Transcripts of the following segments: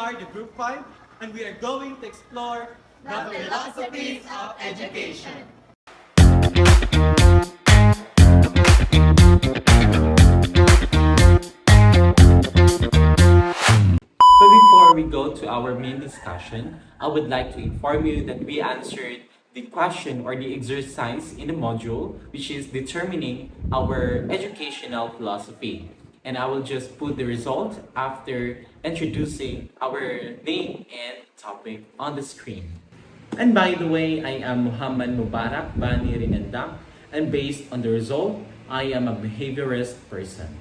are the Group 5, and we are going to explore The Philosophies of Education. But before we go to our main discussion, I would like to inform you that we answered the question or the exercise in the module, which is determining our educational philosophy. And I will just put the result after introducing our name and topic on the screen. And by the way, I am Muhammad Mubarak Bani Rinanda, and based on the result, I am a behaviorist person.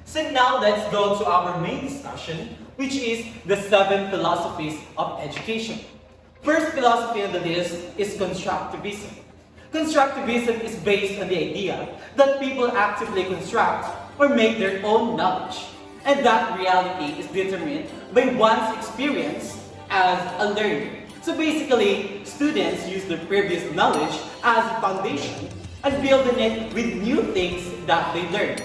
So now let's go to our main discussion, which is the 7 philosophies of education. First philosophy on the list is constructivism. Constructivism is based on the idea that people actively construct or make their own knowledge, and that reality is determined by one's experience as a learner. So basically, students use their previous knowledge as a foundation and build on it with new things that they learn.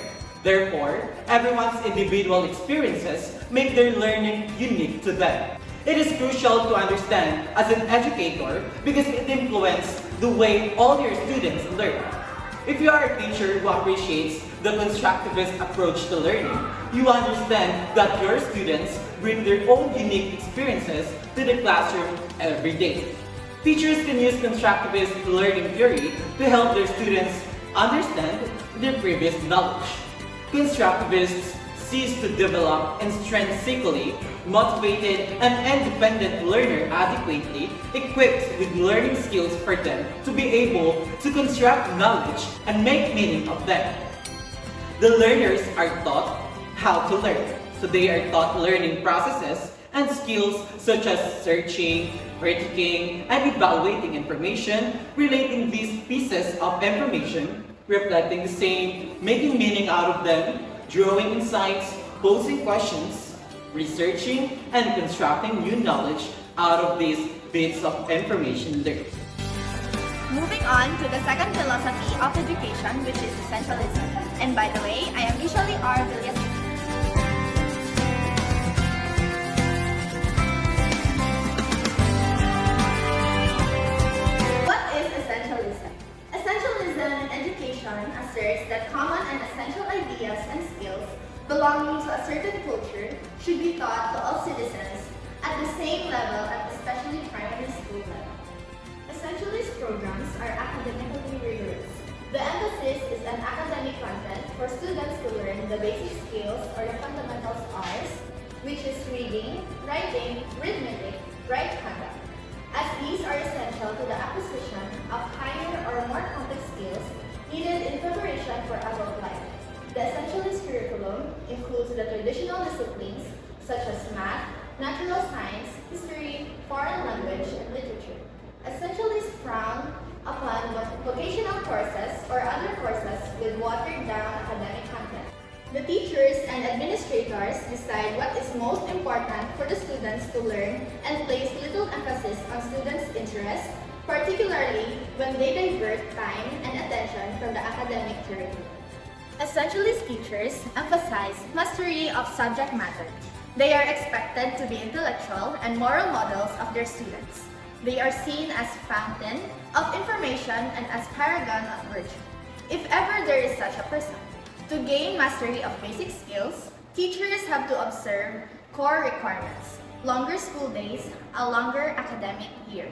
Therefore, everyone's individual experiences make their learning unique to them. It is crucial to understand as an educator because it influences the way all your students learn. If you are a teacher who appreciates the constructivist approach to learning, you understand that your students bring their own unique experiences to the classroom every day. Teachers can use constructivist learning theory to help their students understand their previous knowledge. Constructivists seek to develop intrinsically motivated and independent learner adequately equipped with learning skills for them to be able to construct knowledge and make meaning of them. The learners are taught how to learn. So they are taught learning processes and skills such as searching, critiquing, and evaluating information, relating these pieces of information, reflecting the same, making meaning out of them, drawing insights, posing questions, researching, and constructing new knowledge out of these bits of information learned. Moving on to the second philosophy of education, which is essentialism. And by the way, I am usually our affiliate. What is essentialism? Essentialism in education asserts that common and essential ideas and skills belonging to a certain culture should be taught to all citizens at the same level at especially primary school level. Essentialist programs are academically rigorous. The emphasis is on academic content for students to learn the basic skills or the fundamentals of, which is reading, writing, arithmetic, right conduct, as these are essential to the acquisition of higher or more complex skills needed in preparation for adult life. The essentialist curriculum includes the traditional disciplines such as math, natural science, history, foreign language, and literature. Essentialists frown upon vocational courses or other courses with watered-down academic content. The teachers and administrators decide what is most important for the students to learn and place little emphasis on students' interests, particularly when they divert time and attention from the academic curriculum. Essentialist teachers emphasize mastery of subject matter. They are expected to be intellectual and moral models of their students. They are seen as fountain of information and as paragon of virtue, if ever there is such a person. To gain mastery of basic skills, teachers have to observe core requirements, longer school days, a longer academic year.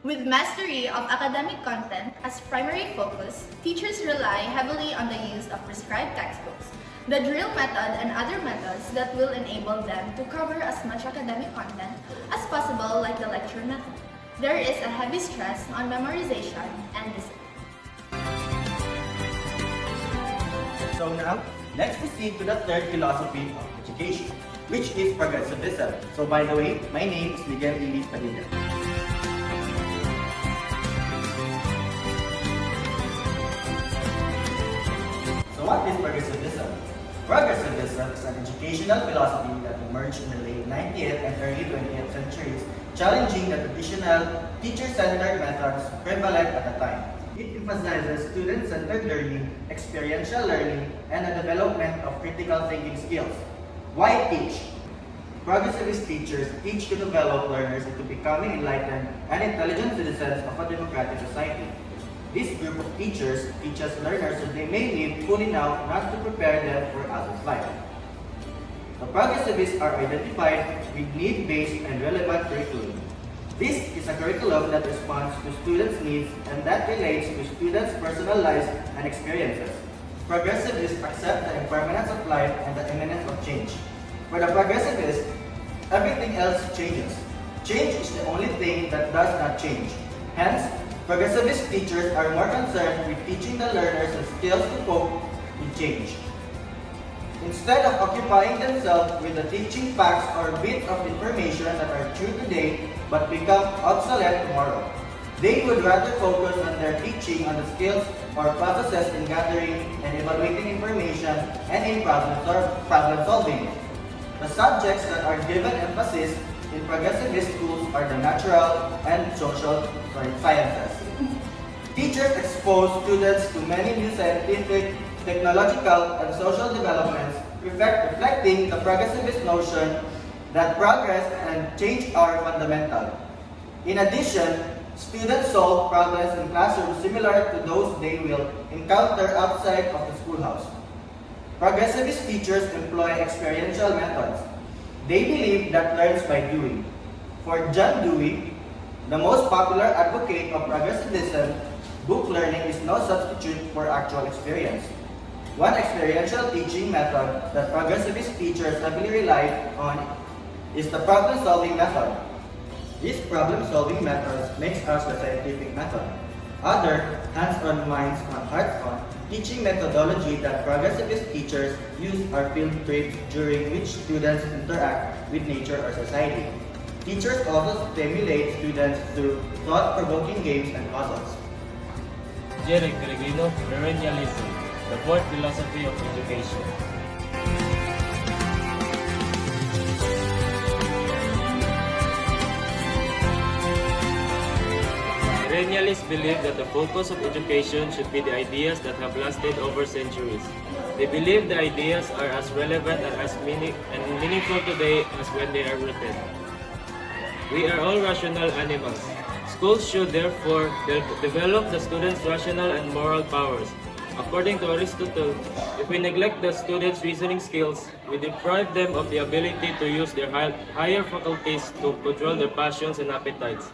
With mastery of academic content as primary focus, teachers rely heavily on the use of prescribed textbooks, the drill method, and other methods that will enable them to cover as much academic content as possible, like the lecture method. There is a heavy stress on memorization and discipline. So now, let's proceed to the third philosophy of education, which is progressivism. So by the way, my name is Miguel Ilis Padilla. So what is progressivism? Progressivism is an educational philosophy that emerged in the late 19th and early 20th centuries, challenging the traditional teacher-centered methods prevalent at the time. It emphasizes student-centered learning, experiential learning, and the development of critical thinking skills. Why teach? Progressivist teachers teach to develop learners into becoming enlightened and intelligent citizens of a democratic society. This group of teachers teaches learners so they may live fully now, not to prepare them for adult life. The progressivists are identified with need-based and relevant curriculum. This is a curriculum that responds to students' needs and that relates to students' personal lives and experiences. Progressivists accept the impermanence of life and the imminence of change. For the progressivists, everything else changes. Change is the only thing that does not change. Hence, progressivist teachers are more concerned with teaching the learners the skills to cope with change. Instead of occupying themselves with the teaching facts or bits of information that are true today but become obsolete tomorrow, they would rather focus on their teaching on the skills or processes in gathering and evaluating information and in problem solving. The subjects that are given emphasis in progressivist schools are the natural and social sciences. Teachers expose students to many new scientific, technological, and social developments, reflecting the progressivist notion that progress and change are fundamental. In addition, students solve problems in classrooms similar to those they will encounter outside of the schoolhouse. Progressivist teachers employ experiential methods. They believe that learns by doing. For John Dewey, the most popular advocate of progressivism, book learning is no substitute for actual experience. One experiential teaching method that progressivist teachers heavily rely on is the problem-solving method. This problem-solving method makes us the scientific method. Other, hands-on, minds-on, hearts-on, teaching methodology that progressivist teachers use are field trips during which students interact with nature or society. Teachers also stimulate students through thought-provoking games and puzzles. Jerry Pellegrino, Perennialism, the fourth philosophy of education. Perennialists believe that the focus of education should be the ideas that have lasted over centuries. They believe the ideas are as relevant and as meaningful today as when they are written. We are all rational animals. Schools should therefore develop the students' rational and moral powers. According to Aristotle, if we neglect the students' reasoning skills, we deprive them of the ability to use their higher faculties to control their passions and appetites.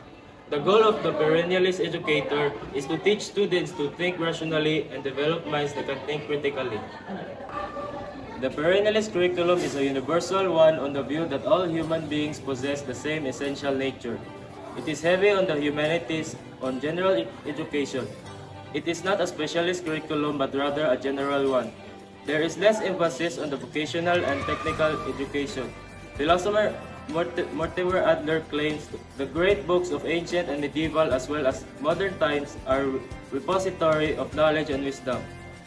The goal of the perennialist educator is to teach students to think rationally and develop minds that can think critically. The perennialist curriculum is a universal one on the view that all human beings possess the same essential nature. It is heavy on the humanities, on general education. It is not a specialist curriculum but rather a general one. There is less emphasis on the vocational and technical education. Philosopher Mortimer Adler claims the great books of ancient and medieval as well as modern times are repository of knowledge and wisdom,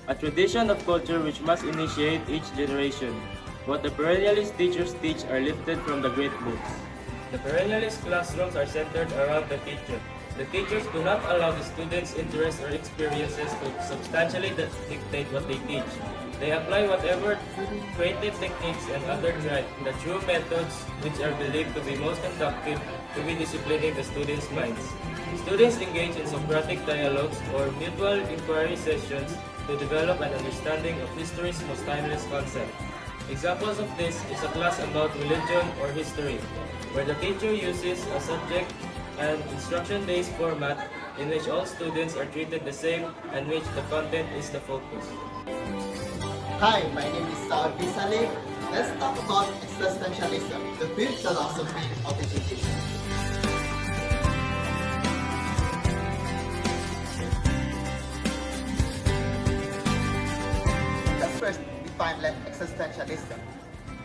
a tradition of culture which must initiate each generation. What the perennialist teachers teach are lifted from the great books. The perennialist classrooms are centered around the teacher. The teachers do not allow the students' interests or experiences to substantially dictate what they teach. They apply whatever creative techniques and other the true methods which are believed to be most conducive to be disciplining the students' minds. Students engage in Socratic dialogues or mutual inquiry sessions to develop an understanding of history's most timeless concept. Examples of this is a class about religion or history, where the teacher uses a subject and instruction-based format in which all students are treated the same and which the content is the focus. Hi, my name is Saad Saleh. Let's talk about existentialism, the fifth philosophy of education. Let's first define existentialism,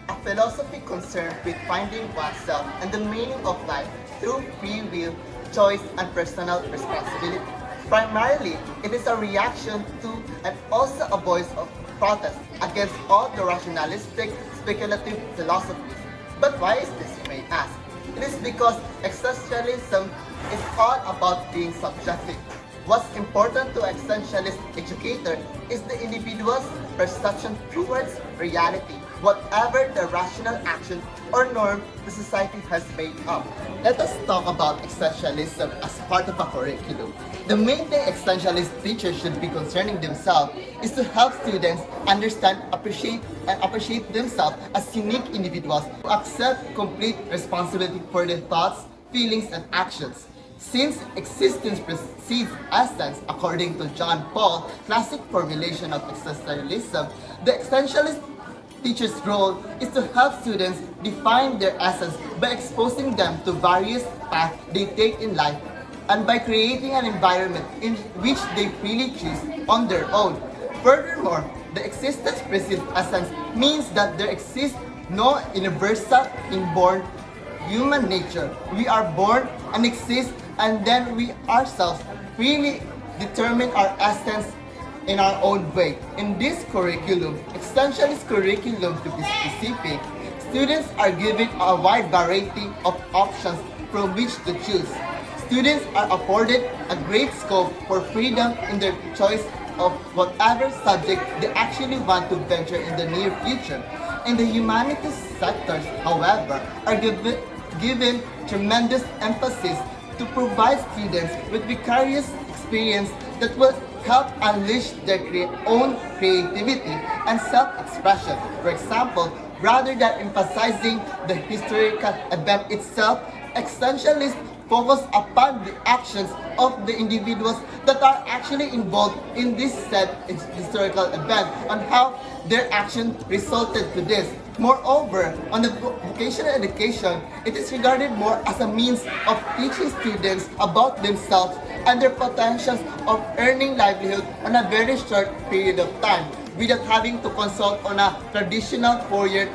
a philosophy concerned with finding oneself and the meaning of life through free will, choice, and personal responsibility. Primarily, it is a reaction to and also a voice of protest against all the rationalistic, speculative philosophies. But why is this, you may ask? It is because existentialism is all about being subjective. What's important to essentialist educator is the individual's perception towards reality, whatever the rational action or norm the society has made up. Let us talk about essentialism as part of a curriculum. The main thing essentialist teachers should be concerning themselves is to help students understand, appreciate themselves as unique individuals who accept complete responsibility for their thoughts, feelings, and actions. Since existence precedes essence, according to John Paul, classic formulation of existentialism, the essentialist teacher's role is to help students define their essence by exposing them to various paths they take in life and by creating an environment in which they freely choose on their own. Furthermore, the existence precedes essence means that there exists no universal inborn human nature. We are born and exist, and then we ourselves freely determine our essence in our own way. In this curriculum, essentialist curriculum to be specific, students are given a wide variety of options from which to choose. Students are afforded a great scope for freedom in their choice of whatever subject they actually want to venture in the near future. In the humanities sectors, however, are given tremendous emphasis to provide students with vicarious experience that will help unleash their own creativity and self-expression. For example, rather than emphasizing the historical event itself, essentialists focus upon the actions of the individuals that are actually involved in this said historical event and how their action resulted to this. Moreover, on the vocational education, it is regarded more as a means of teaching students about themselves and their potentials of earning livelihood on a very short period of time without having to consult on a traditional four-year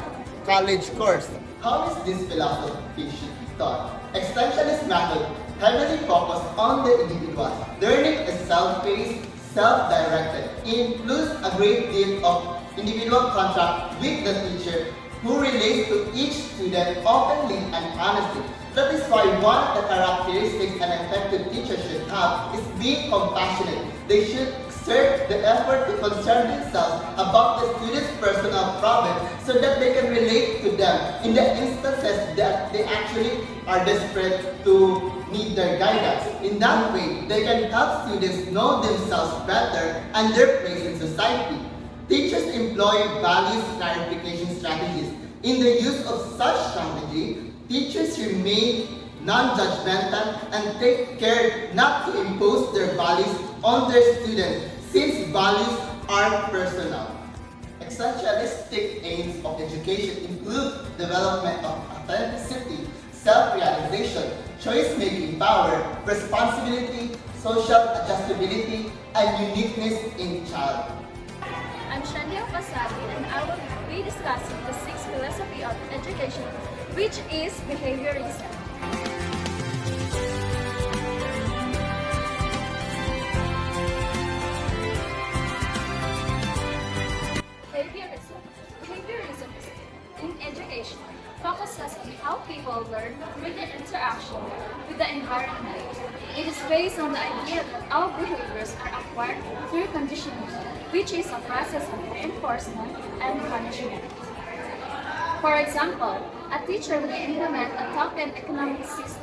college course. How is this philosophy should be taught? Essentialist method heavily focused on the individual. Learning is self-paced, self-directed. It includes a great deal of individual contact with the teacher who relates to each student openly and honestly. That is why one of the characteristics an effective teacher should have is being compassionate. They should exert the effort to concern themselves about the student's personal problem so that they can relate to them in the instances that they actually are desperate to need their guidance. In that way, they can help students know themselves better and their place in society. Teachers employ values clarification strategies. In the use of such strategy, teachers remain non-judgmental and take care not to impose their values on their students since values are personal. Essentialistic aims of education include development of authenticity, self-realization, choice-making power, responsibility, social adjustability, and uniqueness in child. I'm Shandia Pasadi and I will be discussing the sixth philosophy of education, which is behaviorism. Behaviorism in education focuses on how people learn through their interaction with the environment. It is based on the idea that our behaviors are acquired through conditioning, which is a process of reinforcement and punishment. For example, a teacher will implement a token economic system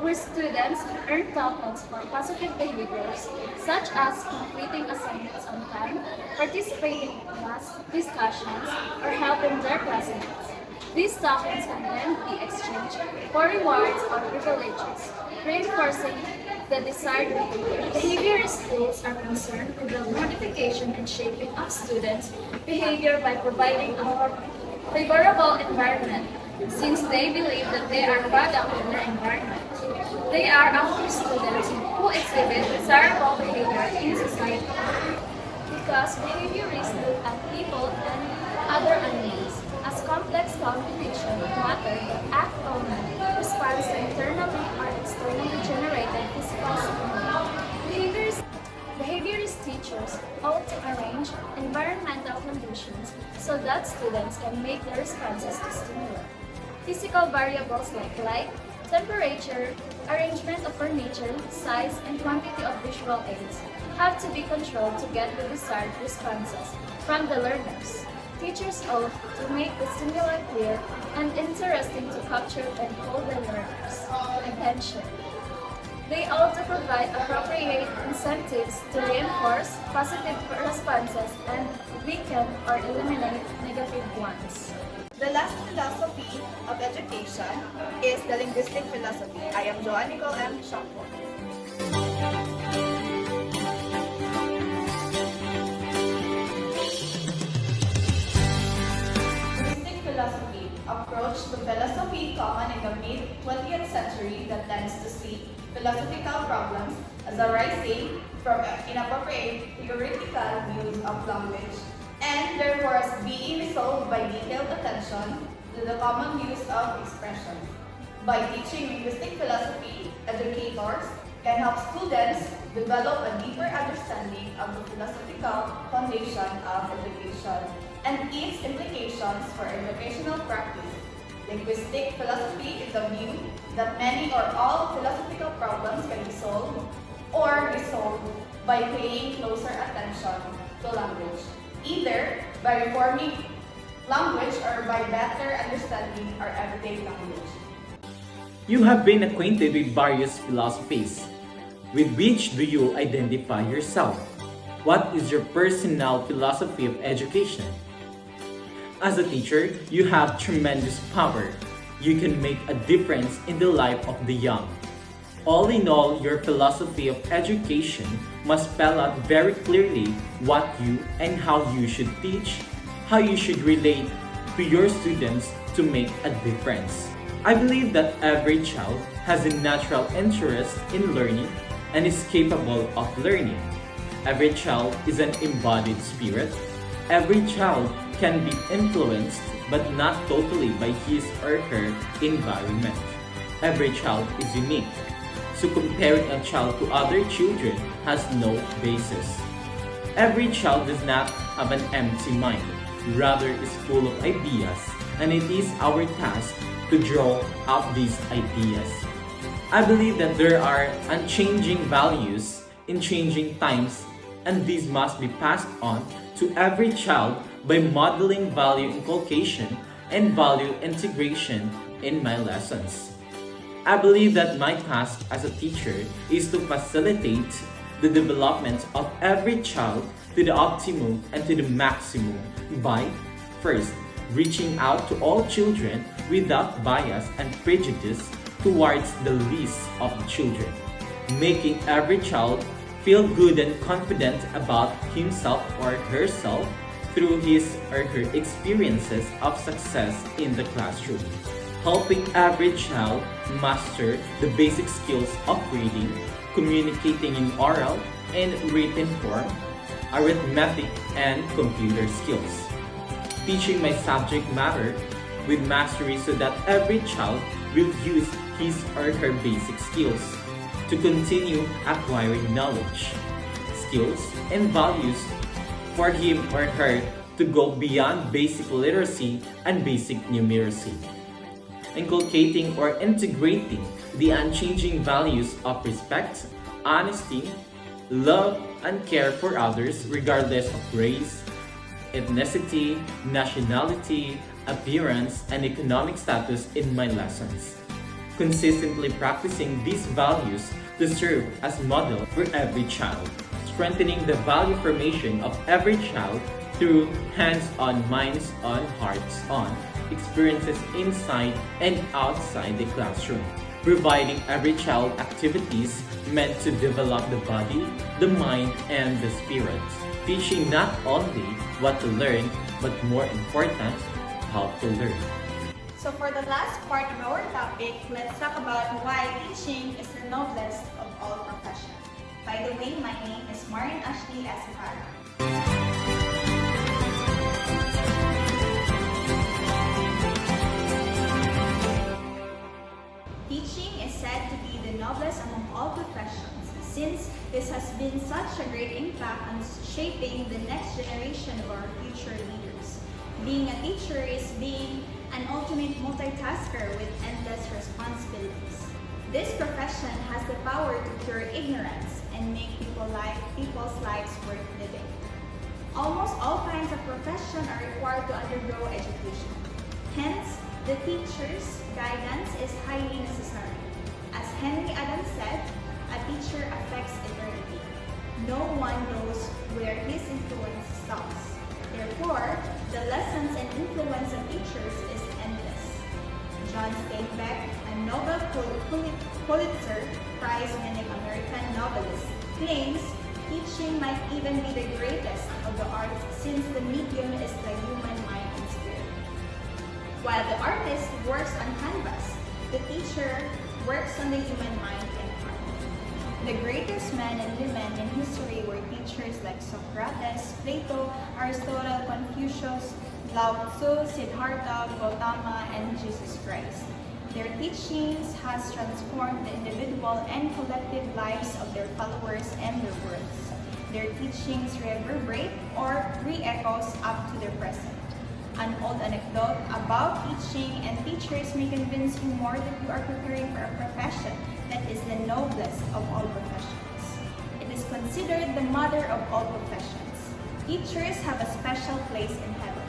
where students earn tokens for positive behaviors such as completing assignments on time, participating in class discussions, or helping their classmates. These tokens can then be exchanged for rewards or privileges, reinforcing the desired behavior. Behaviorist schools are concerned with the modification and shaping of students' behavior by providing a favorable environment, since they believe that they are product of their environment. They are after students who exhibit desirable behavior in society. Because behaviorists look at people and other animals as complex combination of matter that act only responds to internally or externally generated physical stimuli. Behaviorist teachers ought to arrange environmental conditions so that students can make their responses to stimuli. Physical variables like light, Temperature, arrangement of furniture, size, and quantity of visual aids have to be controlled to get the desired responses from the learners. Teachers oath to make the stimuli clear and interesting to capture and hold the learners' attention. They also provide appropriate incentives to reinforce positive responses and weaken or eliminate negative ones. The last philosophy of education is the linguistic philosophy. I am Joanne Nicole M. Shapo. Linguistic philosophy approached the philosophy common in the mid-20th century that tends to see philosophical problems as arising from inappropriate theoretical views of language and therefore as being resolved by detailed attention to the common use of expression. By teaching linguistic philosophy, educators can help students develop a deeper understanding of the philosophical foundation of education and its implications for educational practice. Linguistic philosophy is the view that many or all philosophical problems can be solved or resolved by paying closer attention to language, either by reforming language or by better understanding our everyday language. You have been acquainted with various philosophies. With which do you identify yourself? What is your personal philosophy of education? As a teacher, you have tremendous power. You can make a difference in the life of the young. All in all, your philosophy of education must spell out very clearly what you and how you should teach, how you should relate to your students to make a difference. I believe that every child has a natural interest in learning and is capable of learning. Every child is an embodied spirit. Every child can be influenced but not totally by his or her environment. Every child is unique, so comparing a child to other children has no basis. Every child does not have an empty mind, rather is full of ideas, and it is our task to draw out these ideas. I believe that there are unchanging values in changing times, and these must be passed on to every child by modeling value inculcation and value integration in my lessons. I believe that my task as a teacher is to facilitate the development of every child to the optimum and to the maximum by, first, reaching out to all children without bias and prejudice towards the least of the children, making every child feel good and confident about himself or herself through his or her experiences of success in the classroom, helping every child master the basic skills of reading, communicating in oral and written form, arithmetic, and computer skills. Teaching my subject matter with mastery so that every child will use his or her basic skills to continue acquiring knowledge, skills, and values for him or her to go beyond basic literacy and basic numeracy. Inculcating or integrating the unchanging values of respect, honesty, love, and care for others regardless of race, ethnicity, nationality, appearance, and economic status in my lessons. Consistently practicing these values to serve as model for every child, strengthening the value formation of every child through hands-on, minds-on, hearts-on experiences inside and outside the classroom, providing every child activities meant to develop the body, the mind, and the spirit, teaching not only what to learn, but more important, how to learn. So for the last part of our topic, let's talk about why teaching is the noblest of all professions. By the way, my name is Marin Ashley Esipara. Teaching is said to be the noblest among all professions, since this has been such a great impact on shaping the next generation of our future leaders. Being a teacher is being an ultimate multitasker with endless responsibilities. This profession has the power to cure ignorance and make people's lives worth living. Almost all kinds of profession are required to undergo education. Hence, the teacher's guidance is highly necessary. As Henry Adams said, a teacher affects eternity. No one knows where his influence stops. Therefore, the lessons and influence of teachers is endless. John Steinbeck, a Nobel Pulitzer Prize-winning American novelist, claims teaching might even be the greatest of the arts since the medium is the human mind and spirit. While the artist works on canvas, the teacher works on the human mind and heart. The greatest men and women in history were teachers like Socrates, Plato, Aristotle, Confucius, Lao Tzu, Siddhartha, Gautama, and Jesus Christ. Their teachings has transformed the individual and collective lives of their followers and their worlds. Their teachings reverberate or re-echoes up to the present. An old anecdote about teaching and teachers may convince you more that you are preparing for a profession that is the noblest of all professions. It is considered the mother of all professions. Teachers have a special place in heaven.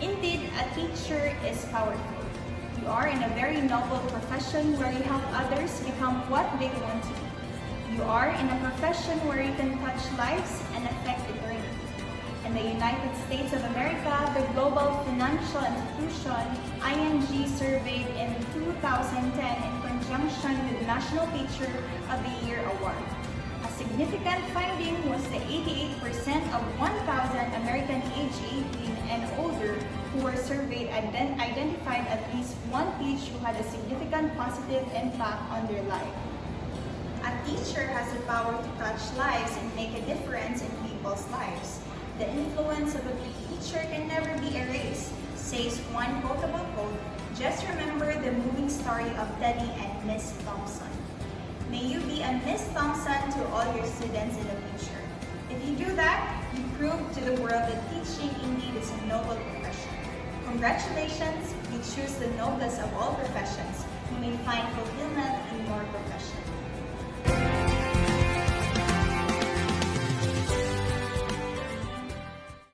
Indeed, a teacher is powerful. You are in a very noble profession where you help others become what they want to be. You are in a profession where you can touch lives and affect eternity. In the United States of America, the global financial institution ING surveyed in 2010 in conjunction with National Teacher of the Year Award. A significant finding was the 88% of 1,000 American age 18 and older who were surveyed identified at least one teacher who had a significant positive impact on their life. A teacher has the power to touch lives and make a difference in people's lives. The influence of a teacher can never be erased, says one quotable quote. Just remember the moving story of Teddy and Miss Thompson. May you be a Miss Thompson to all your students in the future. If you do that, you prove to the world that teaching indeed is a noble profession. Congratulations, you choose the noblest of all professions. You may find fulfillment in your profession.